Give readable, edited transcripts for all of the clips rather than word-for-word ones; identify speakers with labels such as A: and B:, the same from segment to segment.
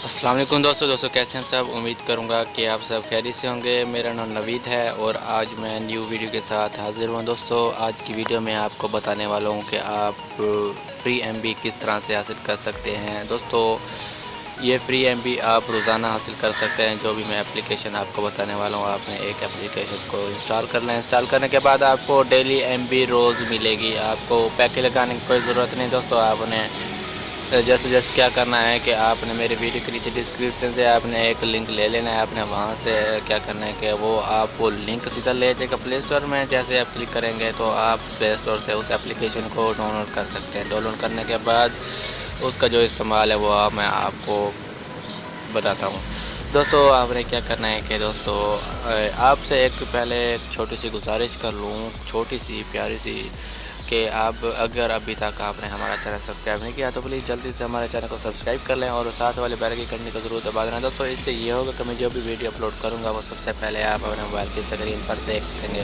A: अस्सलाम वालेकुम दोस्तों कैसे हैं सब। उम्मीद करूंगा कि आप सब खैरियत से होंगे। मेरा नाम नवीद है और आज मैं न्यू वीडियो के साथ हाज़िर हूँ। दोस्तों आज की वीडियो में आपको बताने वाला हूँ कि आप फ्री एमबी किस तरह से हासिल कर सकते हैं। दोस्तों ये फ्री एमबी आप रोज़ाना हासिल कर सकते हैं। जो भी मैं एप्लीकेशन आपको बताने वाला हूँ, आपने एक एप्लीकेशन को इंस्टॉल करना है। इंस्टॉल करने के बाद आपको डेली एमबी रोज़ मिलेगी। आपको पैके लगाने की कोई ज़रूरत नहीं दोस्तों। आपने जस्ट क्या करना है कि आपने मेरे वीडियो के नीचे डिस्क्रिप्शन से आपने एक लिंक ले लेना है। आपने वहाँ से क्या करना है कि वो आपको लिंक सीधा ले जाएगा प्ले स्टोर में। जैसे आप क्लिक करेंगे तो आप प्ले स्टोर से उस एप्लीकेशन को डाउनलोड कर सकते हैं। डाउनलोड करने के बाद उसका जो इस्तेमाल है वो मैं आपको बताता हूँ। दोस्तों आपने क्या करना है कि दोस्तों आपसे एक पहले एक छोटी सी गुजारिश कर लूँ, छोटी सी प्यारी सी, कि आप अगर अभी तक आपने हमारा चैनल सब्सक्राइब नहीं किया तो प्लीज़ जल्दी से हमारे चैनल को सब्सक्राइब कर लें और साथ वाले बेल की घंटी को ज़रूर दबा देना दोस्तों। इससे ये होगा कि मैं जो भी वीडियो अपलोड करूँगा वो सबसे पहले आप अपने मोबाइल की स्क्रीन पर देख सकेंगे।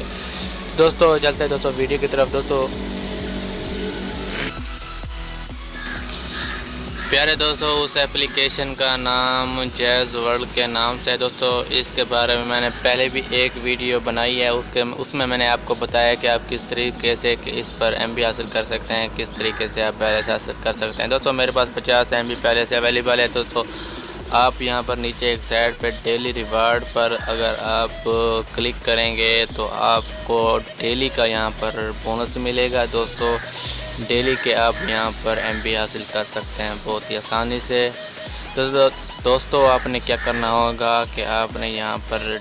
A: दोस्तों चलते हैं दोस्तों वीडियो की तरफ। दोस्तों प्यारे दोस्तों उस एप्लीकेशन का नाम जैज़ वर्ल्ड के नाम से है। दोस्तों इसके बारे में मैंने पहले भी एक वीडियो बनाई है। उसमें मैंने आपको बताया कि आप किस तरीके से इस पर एमबी हासिल कर सकते हैं, किस तरीके से आप पहले से हासिल कर सकते हैं। दोस्तों मेरे पास 50 एमबी पहले से अवेलेबल है। दोस्तों आप यहां पर नीचे एक साइड पे डेली रिवार्ड पर अगर आप क्लिक करेंगे तो आपको डेली का यहां पर बोनस मिलेगा। दोस्तों डेली के आप यहां पर एमबी हासिल कर सकते हैं बहुत ही आसानी से। दोस्तों आपने क्या करना होगा कि आपने यहां पर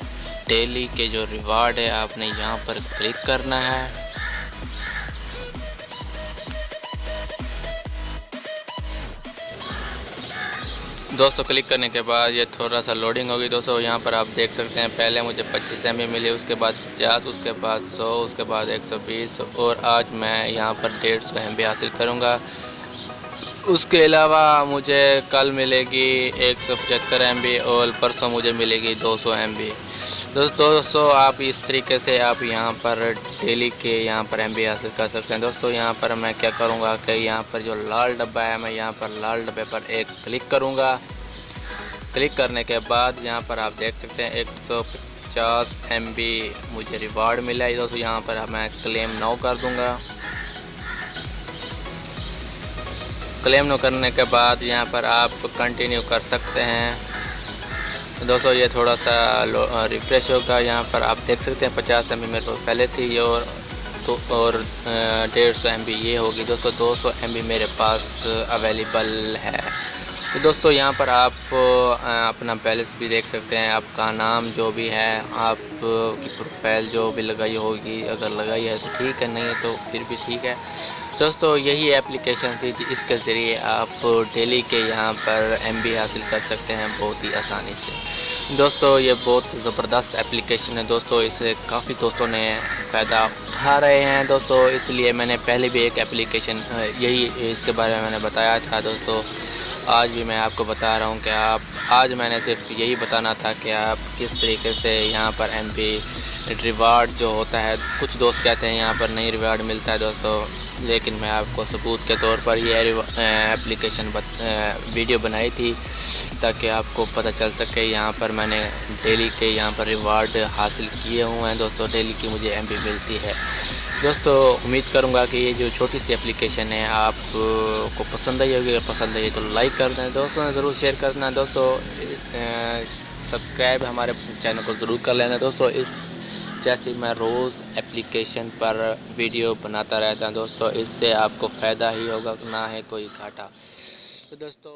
A: डेली के जो रिवार्ड है आपने यहां पर क्लिक करना है। दोस्तों क्लिक करने के बाद ये थोड़ा सा लोडिंग होगी। दोस्तों यहाँ पर आप देख सकते हैं पहले मुझे 25 एमबी मिली, उसके बाद 50, उसके बाद 100, उसके बाद 120 और आज मैं यहाँ पर 150 एमबी हासिल करूँगा। उसके अलावा मुझे कल मिलेगी 175 एमबी और परसों मुझे मिलेगी 200 एमबी। दोस्तों आप इस तरीके से आप यहाँ पर डेली के यहाँ पर एमबी हासिल कर सकते हैं। दोस्तों यहाँ पर मैं क्या करूँगा कि यहाँ पर जो लाल डब्बा है मैं यहाँ पर लाल डब्बे पर एक क्लिक करूँगा। क्लिक करने के बाद यहाँ पर आप देख सकते हैं 150 एमबी मुझे रिवार्ड मिला है। दोस्तों यहाँ पर मैं क्लेम नाउ कर दूँगा। क्लेम नो करने के बाद यहाँ पर आप कंटिन्यू कर सकते हैं। दोस्तों ये थोड़ा सा रिफ़्रेश होगा। यहाँ पर आप देख सकते हैं 50 एमबी मेरे पास पहले थी और 150 एमबी ये होगी। दोस्तों 200 एमबी मेरे पास अवेलेबल है। तो दोस्तों यहाँ पर आप अपना बैलेंस भी देख सकते हैं। आपका नाम जो भी है, आपकी प्रोफाइल जो भी लगाई होगी, अगर लगाई है तो ठीक है, नहीं है तो फिर भी ठीक है। दोस्तों यही एप्लीकेशन थी इसके ज़रिए आप डेली के यहाँ पर एमबी हासिल कर सकते हैं बहुत ही आसानी से। दोस्तों ये बहुत ज़बरदस्त एप्लीकेशन है। दोस्तों इससे काफ़ी दोस्तों ने फ़ायदा उठा रहे हैं। दोस्तों इसलिए मैंने पहले भी एक एप्लीकेशन यही इसके बारे में मैंने बताया था। दोस्तों आज भी मैं आपको बता रहा हूँ कि आज मैंने सिर्फ यही बताना था कि आप किस तरीके से यहाँ पर एमबी रिवार्ड जो होता है, कुछ दोस्त कहते हैं यहाँ पर नहीं रिवार्ड मिलता है दोस्तों, लेकिन मैं आपको सबूत के तौर पर ये एप्लीकेशन वीडियो बनाई थी ताकि आपको पता चल सके। यहाँ पर मैंने डेली के यहाँ पर रिवार्ड हासिल किए हुए हैं। दोस्तों डेली की मुझे एमबी मिलती है। दोस्तों उम्मीद करूँगा कि ये जो छोटी सी एप्लीकेशन है आपको पसंद आई होगी। अगर पसंद आई तो लाइक कर दें, दोस्तों ने ज़रूर शेयर कर देना। दोस्तों सब्सक्राइब हमारे चैनल को ज़रूर कर लेना। दोस्तों इस जैसे मैं रोज़ एप्लीकेशन पर वीडियो बनाता रहता हूँ दोस्तों, इससे आपको फ़ायदा ही होगा, ना है कोई घाटा। तो दोस्तों